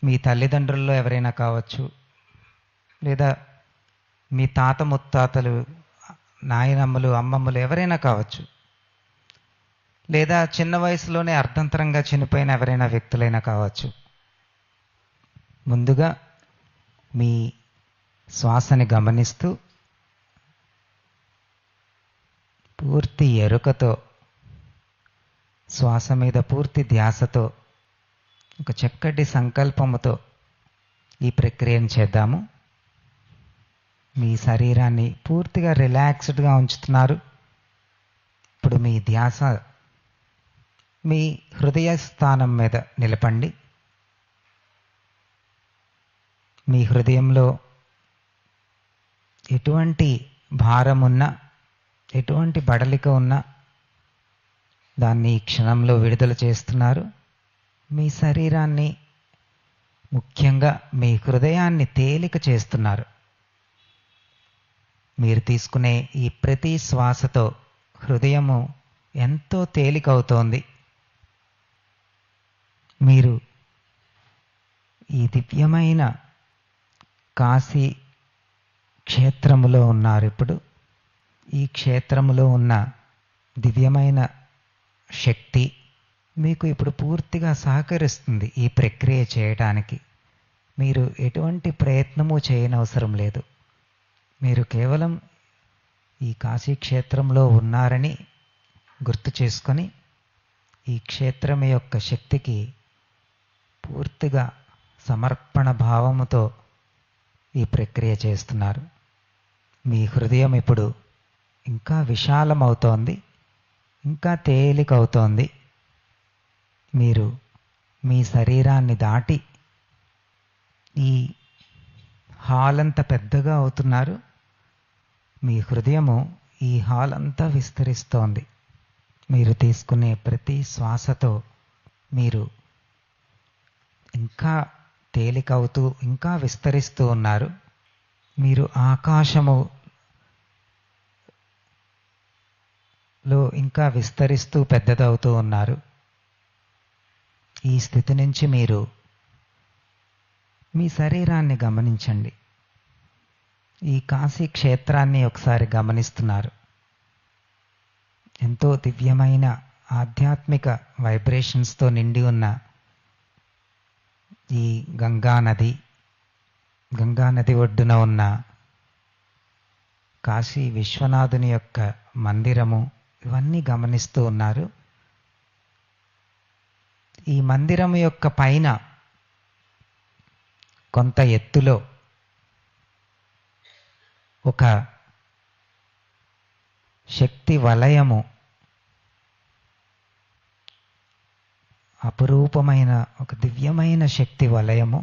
మీ తల్లిదండ్రుల్లో ఎవరైనా కావచ్చు, లేదా మీ తాత ముత్తాతలు, నాయనమ్మలు, అమ్మమ్మలు ఎవరైనా కావచ్చు, లేదా చిన్న వయసులోనే అర్ధంతరంగా చనిపోయిన ఎవరైనా వ్యక్తులైనా కావచ్చు. ముందుగా మీ శ్వాసని గమనిస్తూ పూర్తి ఎరుకతో, శ్వాస మీద పూర్తి ధ్యాసతో, ఒక చక్కటి సంకల్పముతో ఈ ప్రక్రియను చేద్దాము. మీ శరీరాన్ని పూర్తిగా రిలాక్స్డ్గా ఉంచుతున్నారు. ఇప్పుడు మీ ధ్యాస మీ హృదయ స్థానం మీద నిలపండి. మీ హృదయంలో ఎటువంటి భారం ఉన్నా, ఎటువంటి బడలిక ఉన్నా దాన్ని ఈ క్షణంలో విడుదల చేస్తున్నారు. మీ శరీరాన్ని, ముఖ్యంగా మీ హృదయాన్ని తేలిక చేస్తున్నారు. మీరు తీసుకునే ఈ ప్రతి శ్వాసతో హృదయము ఎంతో తేలికవుతోంది. మీరు ఈ దివ్యమైన కాశీ క్షేత్రములో ఉన్నారు. ఇప్పుడు ఈ క్షేత్రములో ఉన్న దివ్యమైన శక్తి మీకు ఇప్పుడు పూర్తిగా సహకరిస్తుంది ఈ ప్రక్రియ చేయడానికి. మీరు ఎటువంటి ప్రయత్నము చేయనవసరం లేదు. మీరు కేవలం ఈ కాశీ క్షేత్రంలో ఉన్నారని గుర్తు చేసుకొని ఈ క్షేత్రం యొక్క శక్తికి పూర్తిగా సమర్పణ భావముతో ఈ ప్రక్రియ చేస్తున్నారు. మీ హృదయం ఇప్పుడు ఇంకా విశాలమవుతోంది, ఇంకా తేలికవుతోంది. మీరు మీ శరీరాన్ని దాటి ఈ హాల్ అంత పెద్దగా అవుతున్నారు. మీ హృదయము ఈ హాల్ అంతా విస్తరిస్తోంది. మీరు తీసుకునే ప్రతి శ్వాసతో మీరు ఇంకా తేలికవుతూ, ఇంకా విస్తరిస్తూ ఉన్నారు. మీరు ఆకాశములో ఇంకా విస్తరిస్తూ పెద్దదవుతూ ఉన్నారు. ఈ స్థితి నుంచి మీరు మీ శరీరాన్ని గమనించండి. ఈ కాశీ క్షేత్రాన్ని ఒకసారి గమనిస్తున్నారు. ఎంతో దివ్యమైన ఆధ్యాత్మిక వైబ్రేషన్స్తో నిండి ఉన్న ఈ గంగా నది ఒడ్డున ఉన్న కాశీ విశ్వనాథుని యొక్క మందిరము, ఇవన్నీ గమనిస్తూ ఉన్నారు. ఈ మందిరం యొక్క పైన కొంత ఎత్తులో ఒక శక్తి వలయము, అపురూపమైన ఒక దివ్యమైన శక్తి వలయము,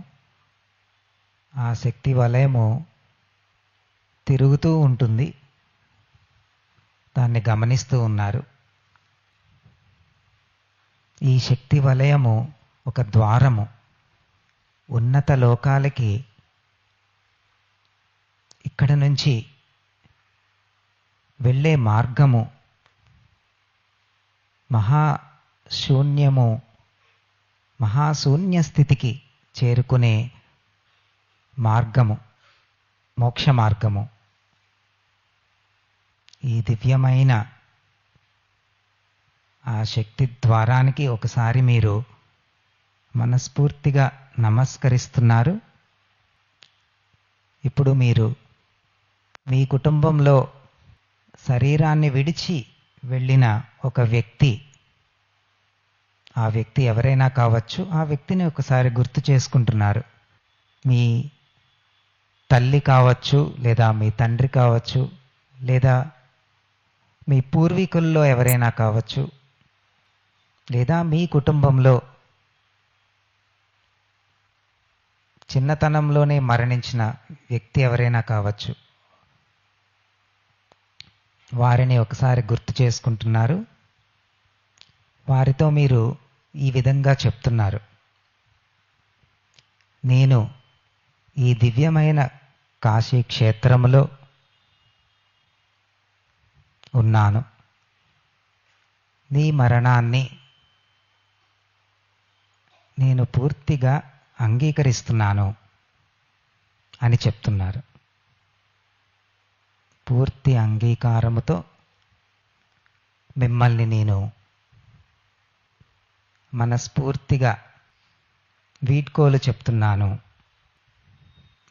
ఆ శక్తి వలయము తిరుగుతూ ఉంటుంది. దాన్ని గమనిస్తూ ఉన్నారు. ఈ శక్తి వలయము ఒక ద్వారము, ఉన్నత లోకాలకి ఇక్కడ నుంచి వెళ్ళే మార్గము, మహాశూన్య స్థితికి చేరుకునే మార్గము, మోక్ష మార్గము. ఈ దివ్యమైన ఆ శక్తి ద్వారానికి ఒకసారి మీరు మనస్ఫూర్తిగా నమస్కరిస్తున్నారు. ఇప్పుడు మీరు మీ కుటుంబంలో శరీరాన్ని విడిచి వెళ్ళిన ఒక వ్యక్తి, ఆ వ్యక్తి ఎవరైనా కావచ్చు, ఆ వ్యక్తిని ఒకసారి గుర్తు చేసుకుంటున్నారు. మీ తల్లి కావచ్చు, లేదా మీ తండ్రి కావచ్చు, లేదా మీ పూర్వీకుల్లో ఎవరైనా కావచ్చు, లేదా మీ కుటుంబంలో చిన్నతనంలోనే మరణించిన వ్యక్తి ఎవరైనా కావచ్చు. వారిని ఒకసారి గుర్తు చేసుకుంటున్నారు. వారితో మీరు ఈ విధంగా చెప్తున్నారు: నేను ఈ దివ్యమైన కాశీ క్షేత్రములో ఉన్నాను. నీ మరణాన్ని నేను పూర్తిగా అంగీకరిస్తున్నాను అని చెప్తున్నారు. పూర్తి అంగీకారముతో మిమ్మల్ని నేను మనస్ఫూర్తిగా వీడ్కోలు చెప్తున్నాను.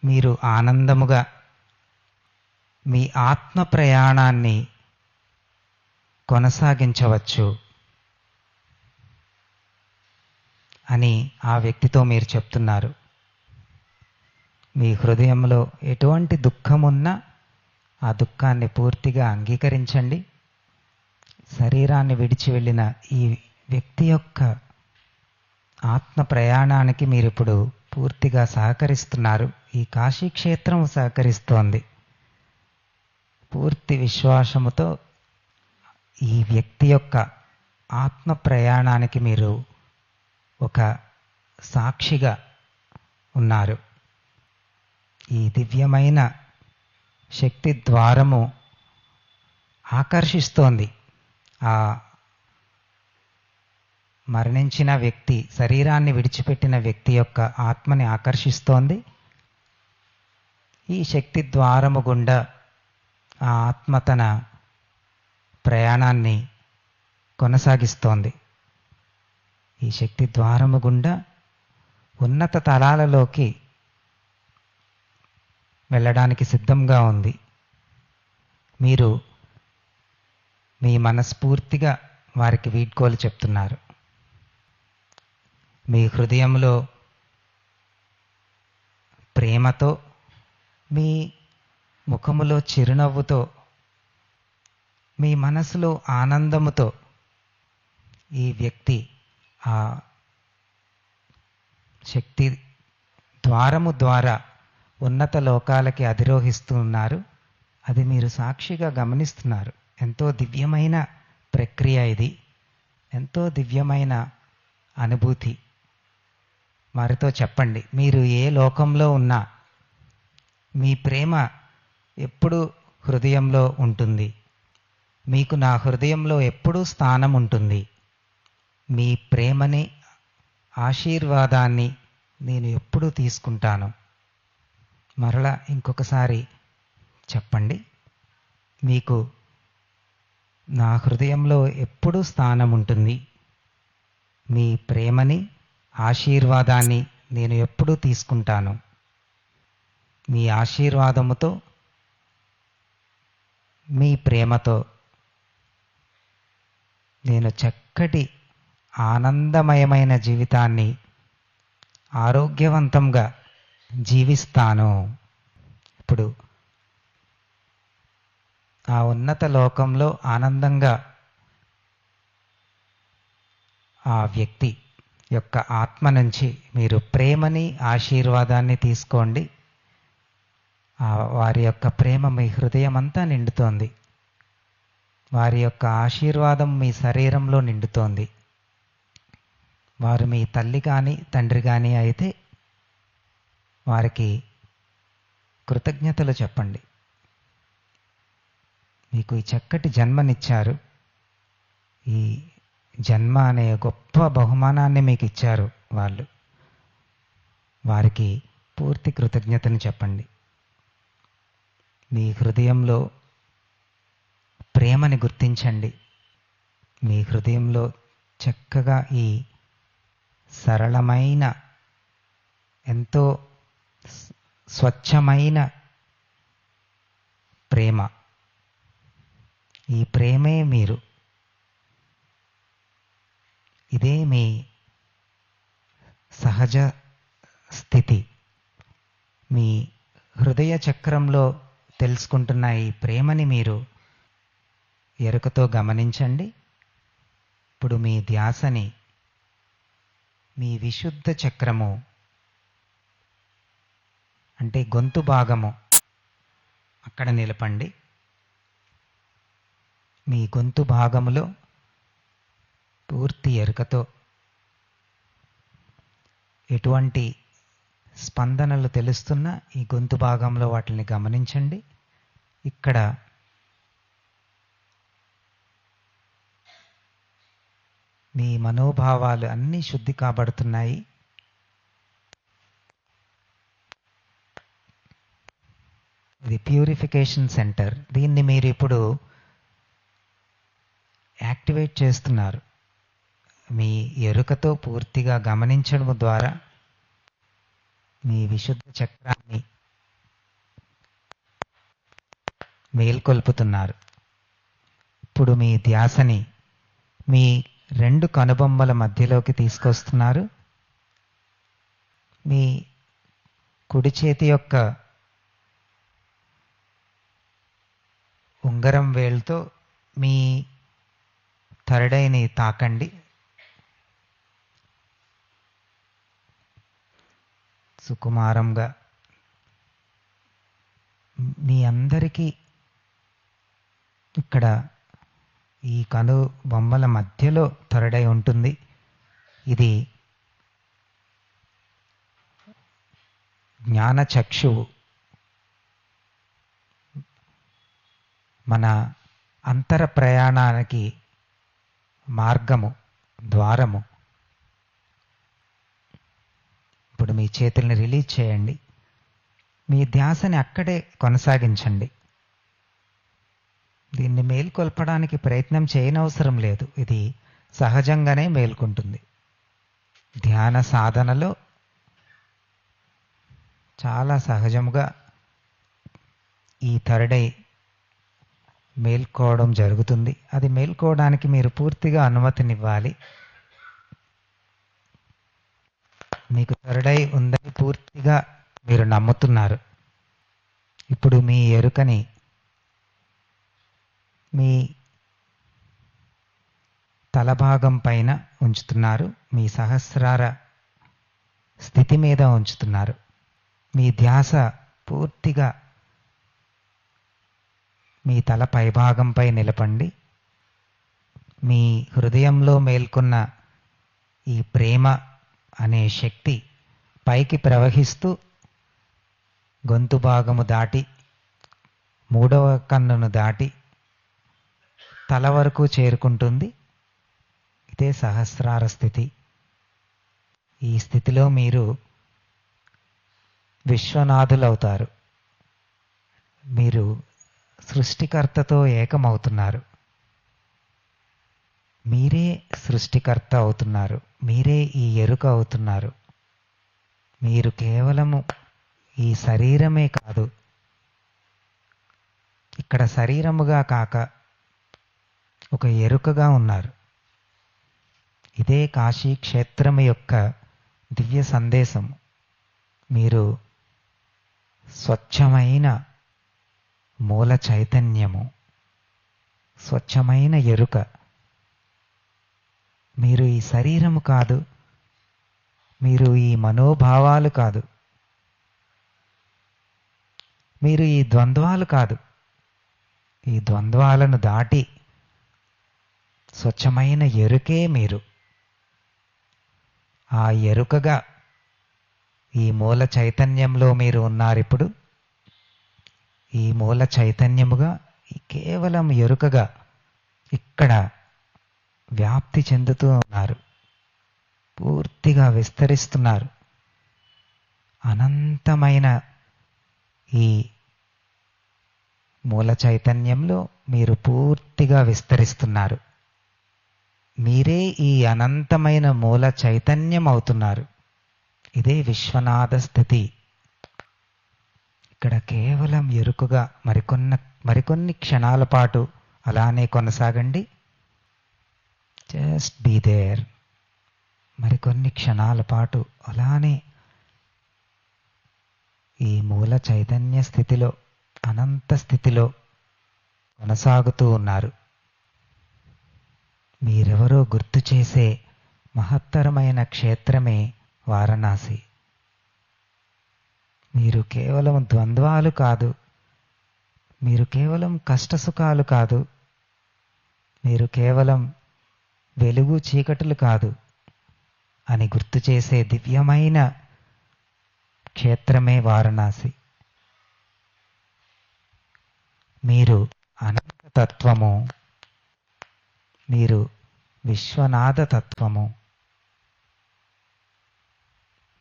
మీరు ఆనందముగా మీ ఆత్మ ప్రయాణాన్ని కొనసాగించవచ్చు అని ఆ వ్యక్తితో మీరు చెప్తున్నారు. మీ హృదయంలో ఎటువంటి దుఃఖమున్నా ఆ దుఃఖాన్ని పూర్తిగా అంగీకరించండి. శరీరాన్ని విడిచి వెళ్ళిన ఈ వ్యక్తి యొక్క ఆత్మ ప్రయాణానికి మీరు ఇప్పుడు పూర్తిగా సహకరిస్తున్నారు. ఈ కాశీక్షేత్రం సహకరిస్తోంది. పూర్తి విశ్వాసముతో ఈ వ్యక్తి యొక్క ఆత్మ ప్రయాణానికి మీరు ఒక సాక్షిగా ఉన్నారు. ఈ దివ్యమైన శక్తి ద్వారము ఆకర్షిస్తోంది. ఆ మరణించిన వ్యక్తి, శరీరాన్ని విడిచిపెట్టిన వ్యక్తి యొక్క ఆత్మని ఆకర్షిస్తోంది. ఈ శక్తి ద్వారము గుండా ఆ ఆత్మ తన ప్రయాణాన్ని కొనసాగిస్తోంది. ఈ శక్తి ద్వారము గుండా ఉన్నత తలాలలోకి వెళ్ళడానికి సిద్ధంగా ఉంది. మీరు మీ మనస్ఫూర్తిగా వారికి వీడ్కోలు చెప్తున్నారు. మీ హృదయంలో ప్రేమతో, మీ ముఖములో చిరునవ్వుతో, మీ మనసులో ఆనందముతో ఈ వ్యక్తి ఆ శక్తి ద్వారము ద్వారా ఉన్నత లోకాలకి అధిరోహిస్తున్నారు. అది మీరు సాక్షిగా గమనిస్తున్నారు. ఎంతో దివ్యమైన ప్రక్రియ ఇది. ఎంతో దివ్యమైన అనుభూతి. వారితో చెప్పండి, మీరు ఏ లోకంలో ఉన్నా మీ ప్రేమ ఎప్పుడూ హృదయంలో ఉంటుంది. మీకు నా హృదయంలో ఎప్పుడూ స్థానం ఉంటుంది. మీ ప్రేమని, ఆశీర్వాదాన్ని నేను ఎప్పుడూ తీసుకుంటాను. మరలా ఇంకొకసారి చెప్పండి, మీకు నా హృదయంలో ఎప్పుడూ స్థానం ఉంటుంది. మీ ప్రేమని, ఆశీర్వాదాన్ని నేను ఎప్పుడూ తీసుకుంటాను. మీ ఆశీర్వాదముతో, మీ ప్రేమతో నేను చక్కటి ఆనందమయమైన జీవితాన్ని ఆరోగ్యవంతంగా జీవిస్తాను. ఇప్పుడు ఆ ఉన్నత లోకంలో ఆనందంగా ఆ వ్యక్తి యొక్క ఆత్మ నుంచి మీరు ప్రేమని, ఆశీర్వాదాన్ని తీసుకోండి. వారి యొక్క ప్రేమ మీ హృదయం అంతా నిండుతోంది. వారి యొక్క ఆశీర్వాదం మీ శరీరంలో నిండుతోంది. వారు మీ తల్లి కానీ తండ్రి కానీ అయితే వారికి కృతజ్ఞతలు చెప్పండి. మీకు ఈ చక్కటి జన్మనిచ్చారు. ఈ జన్మ అనే గొప్ప బహుమానాన్ని మీకు ఇచ్చారు వాళ్ళు. వారికి పూర్తి కృతజ్ఞతను చెప్పండి. మీ హృదయంలో ప్రేమని గుర్తించండి. మీ హృదయంలో చక్కగా ఈ సరళమైన, ఎంతో స్వచ్ఛమైన ప్రేమ, ఈ ప్రేమే మీరు. ఇదే మీ సహజ స్థితి. మీ హృదయ చక్రంలో తెలుసుకుంటున్న ఈ ప్రేమని మీరు ఎరుకతో గమనించండి. ఇప్పుడు మీ ధ్యాసని మీ విశుద్ధ చక్రము అంటే గొంతు భాగము అక్కడ నిలపండి. మీ గొంతు భాగములో పూర్తి ఎరుకతో ఎటువంటి స్పందనలు తెలుస్తున్నా ఈ గొంతు భాగంలో వాటిని గమనించండి. ఇక్కడ మీ మనోభావాలు అన్నీ శుద్ధి కాబడుతున్నాయి. ఇది ప్యూరిఫికేషన్ సెంటర్. దీన్ని మీరు ఇప్పుడు యాక్టివేట్ చేస్తున్నారు. మీ ఎరుకతో పూర్తిగా గమనించడం ద్వారా మీ విశుద్ధ చక్రాన్ని మేల్కొల్పుతున్నారు. ఇప్పుడు మీ ధ్యాసని మీ 2 కనుబొమ్మల మధ్యలోకి తీసుకొస్తున్నారు. మీ కుడి చేతి యొక్క ఉంగరం వేలుతో మీ థర్డ్ ఐని తాకండి. సుకుమారంగా మీ అందరికీ ఇక్కడ ఈ కను బొమ్మల మధ్యలో థర్డ్ ఐ ఉంటుంది. ఇది జ్ఞాన చక్షువు, మన అంతర ప్రయాణానికి మార్గము, ద్వారము. ఇప్పుడు మీ చేతుల్ని రిలీజ్ చేయండి. మీ ధ్యాసని అక్కడే కొనసాగించండి. దీన్ని మేల్కొల్పడానికి ప్రయత్నం చేయనవసరం లేదు. ఇది సహజంగానే మేల్కొంటుంది. ధ్యాన సాధనలో చాలా సహజముగా ఈ థర్డ్ ఐ మేల్కోవడం జరుగుతుంది. అది మేల్కోవడానికి మీరు పూర్తిగా అనుమతినివ్వాలి. మీకు థర్డ్ ఐ ఉందని పూర్తిగా మీరు నమ్ముతున్నారు. ఇప్పుడు మీ ఎరుకని మీ తలభాగం పైన ఉంచుతున్నారు. మీ సహస్రార స్థితి మీద ఉంచుతున్నారు. మీ ధ్యాస పూర్తిగా మీ తల పైభాగంపై నిలపండి. మీ హృదయంలో మేల్కొన్న ఈ ప్రేమ అనే శక్తి పైకి ప్రవహిస్తూ గొంతు భాగము దాటి 3వ కన్నును దాటి తల వరకు చేరుకుంటుంది. ఇదే సహస్రార స్థితి. ఈ స్థితిలో మీరు విశ్వనాథులవుతారు. మీరు సృష్టికర్తతో ఏకమవుతున్నారు. మీరే సృష్టికర్త అవుతున్నారు. మీరే ఈ ఎరుక అవుతున్నారు. మీరు కేవలము ఈ శరీరమే కాదు, ఇక్కడ శరీరముగా కాక ఒక ఎరుకగా ఉన్నారు. ఇదే కాశీ క్షేత్రం యొక్క దివ్య సందేశం. మీరు స్వచ్ఛమైన మూల చైతన్యము, స్వచ్ఛమైన ఎరుక. మీరు ఈ శరీరము కాదు, మీరు ఈ మనోభావాలు కాదు, మీరు ఈ ద్వంద్వాలు కాదు. ఈ ద్వంద్వాలను దాటి స్వచ్ఛమైన ఎరుకే మీరు. ఆ ఎరుకగా ఈ మూల చైతన్యంలో మీరు ఉన్నారిప్పుడు. ఈ మూల చైతన్యముగా కేవలం ఎరుకగా ఇక్కడ వ్యాప్తి చెందుతూ ఉన్నారు, పూర్తిగా విస్తరిస్తున్నారు. అనంతమైన ఈ మూల చైతన్యంలో మీరు పూర్తిగా విస్తరిస్తున్నారు. మీరే ఈ అనంతమైన మూల చైతన్యం అవుతున్నారు. ఇదే విశ్వనాథ స్థితి. ఇక్కడ కేవలం ఎరుకగా మరికొన్ని క్షణాల పాటు అలానే కొనసాగండి. Just be there. మరికొన్ని క్షణాల పాటు అలానే ఈ మూల చైతన్య స్థితిలో, అనంత స్థితిలో కొనసాగుతూ ఉన్నారు. మీరెవరో గుర్తు చేసే మహత్తరమైన క్షేత్రమే వారణాసి. మీరు కేవలం ద్వంద్వాలు కాదు, మీరు కేవలం కష్టసుఖాలు కాదు, మీరు కేవలం వెలుగు చీకటులు కాదు అని గుర్తు చేసే దివ్యమైన క్షేత్రమే వారణాసి. మీరు అనంత తత్వము, మీరు విశ్వనాథ తత్వము,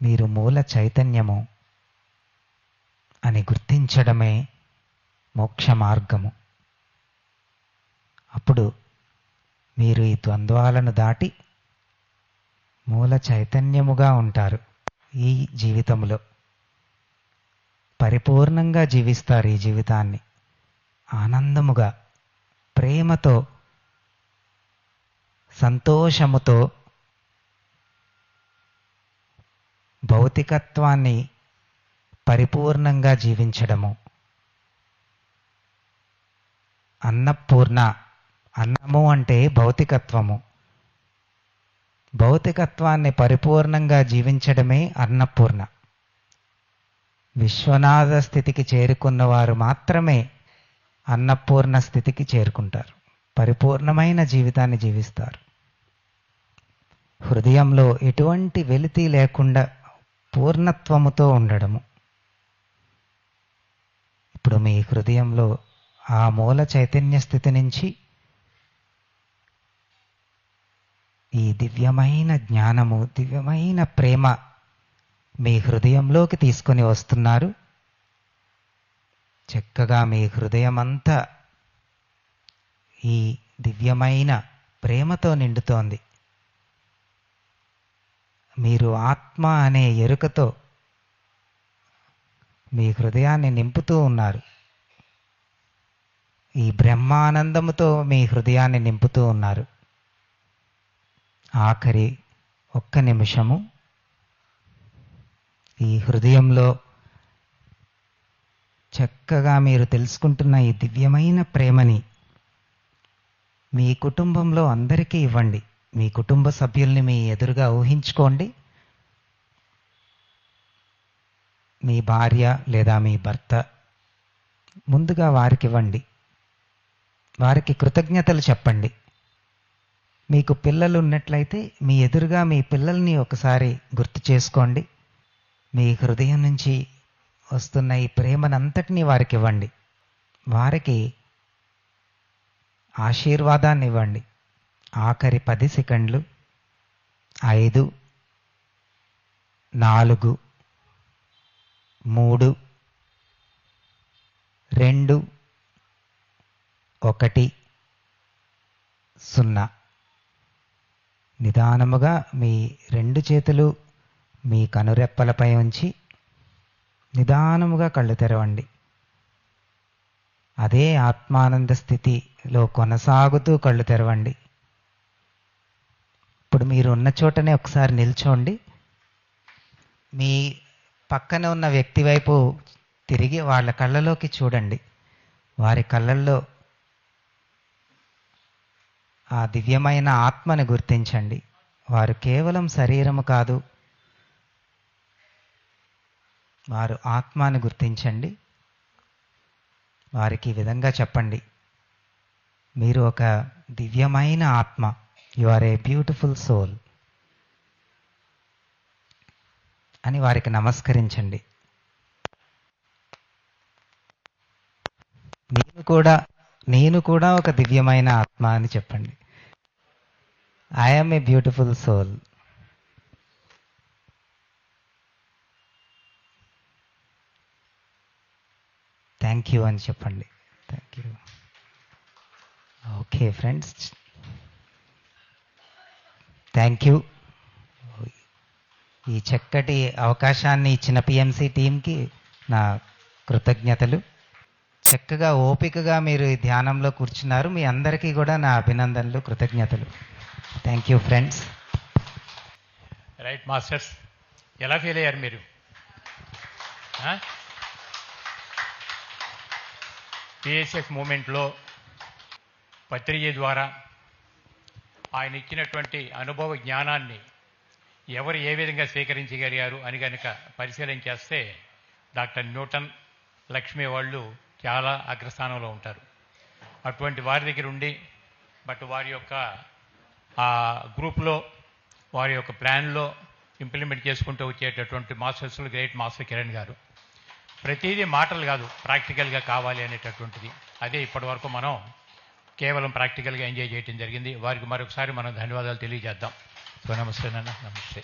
మీరు మూల చైతన్యము అని గుర్తించడమే మోక్ష మార్గము. అప్పుడు మీరు ఈ ద్వంద్వాలను దాటి మూల చైతన్యముగా ఉంటారు. ఈ జీవితంలో పరిపూర్ణంగా జీవిస్తారు. ఈ జీవితాన్ని ఆనందముగా, ప్రేమతో, సంతోషముతో, భౌతికత్వాన్ని పరిపూర్ణంగా జీవించడము. అన్నపూర్ణ, అన్నము అంటే భౌతికత్వము. భౌతికత్వాన్ని పరిపూర్ణంగా జీవించడమే అన్నపూర్ణ. విశ్వనాథ స్థితికి చేరుకున్న వారు మాత్రమే అన్నపూర్ణ స్థితికి చేరుకుంటారు, పరిపూర్ణమైన జీవితాన్ని జీవిస్తారు. హృదయంలో ఎటువంటి వెలితి లేకుండా పూర్ణత్వముతో ఉండడము. ఇప్పుడు మీ హృదయంలో ఆ మూల చైతన్య స్థితి నుంచి ఈ దివ్యమైన జ్ఞానము, దివ్యమైన ప్రేమ మీ హృదయంలోకి తీసుకొని వస్తున్నారు. చక్కగా మీ హృదయమంతా ఈ దివ్యమైన ప్రేమతో నిండుతోంది. మీరు ఆత్మ అనే ఎరుకతో మీ హృదయాన్ని నింపుతూ ఉన్నారు. ఈ బ్రహ్మానందముతో మీ హృదయాన్ని నింపుతూ ఉన్నారు. ఆఖరి ఒక్క నిమిషము ఈ హృదయంలో చక్కగా మీరు తెలుసుకుంటున్న ఈ దివ్యమైన ప్రేమని మీ కుటుంబంలో అందరికీ ఇవ్వండి. మీ కుటుంబ సభ్యుల్ని మీ ఎదురుగా ఊహించుకోండి. మీ భార్య లేదా మీ భర్త, ముందుగా వారికి ఇవ్వండి. వారికి కృతజ్ఞతలు చెప్పండి. మీకు పిల్లలు ఉన్నట్లయితే మీ ఎదురుగా మీ పిల్లల్ని ఒకసారి గుర్తు చేసుకోండి. మీ హృదయం నుంచి వస్తున్న ఈ ప్రేమనంతటినీ వారికి ఇవ్వండి. వారికి ఆశీర్వాదాన్ని ఇవ్వండి. ఆఖరి 10 సెకండ్లు. 5, 4, 3, 2, 1, 0. నిదానముగా మీ 2 చేతులు మీ కనురెప్పలపై ఉంచి నిదానముగా కళ్ళు తెరవండి. అదే ఆత్మానంద స్థితిలో కొనసాగుతూ కళ్ళు తెరవండి. ఇప్పుడు మీరు ఉన్న చోటనే ఒకసారి నిల్చోండి. మీ పక్కన ఉన్న వ్యక్తి వైపు తిరిగి వాళ్ళ కళ్ళలోకి చూడండి. వారి కళ్ళల్లో ఆ దివ్యమైన ఆత్మని గుర్తించండి. వారు కేవలం శరీరము కాదు, వారు ఆత్మని గుర్తించండి. వారికి ఈ విధంగా చెప్పండి, మీరు ఒక దివ్యమైన ఆత్మ, you are a beautiful soul అని వారికి నమస్కరించండి. నేను కూడా ఒక దివ్యమైన ఆత్మ అని చెప్పండి. I am a beautiful soul. Thank you అని చెప్పండి. Thank you. Okay friends, thank you. ఈ చక్కటి అవకాశాన్ని ఇచ్చిన పిఎంసి టీంకి నా కృతజ్ఞతలు. చక్కగా ఓపికగా మీరు ఈ ధ్యానంలో కూర్చున్నారు. మీ అందరికీ కూడా నా అభినందనలు, కృతజ్ఞతలు. Thank you friends. Right masters, ఎలా ఫీల్ అయ్యారు మీరు? పిఎస్ఎఫ్ మూమెంట్లో పత్రిక ద్వారా ఆయన ఇచ్చినటువంటి అనుభవ జ్ఞానాన్ని ఎవరు ఏ విధంగా స్వీకరించగలిగారు అని కనుక పరిశీలన చేస్తే డాక్టర్ న్యూటన్, లక్ష్మి వాళ్ళు చాలా అగ్రస్థానంలో ఉంటారు. అటువంటి వారి దగ్గర ఉండి బట్ వారి యొక్క ఆ గ్రూప్లో వారి యొక్క ప్లాన్లో ఇంప్లిమెంట్ చేసుకుంటూ వచ్చేటటువంటి మాస్టర్స్లో గ్రేట్ మాస్టర్ కిరణ్ గారు. ప్రతిదీ మాటలు కాదు, ప్రాక్టికల్గా కావాలి అనేటటువంటిది. అదే ఇప్పటివరకు మనం కేవలం ప్రాక్టికల్గా ఎంజాయ్ చేయడం జరిగింది. వారికి మరొకసారి మనం ధన్యవాదాలు తెలియజేద్దాం. సో నమస్తే నాన్న, నమస్తే.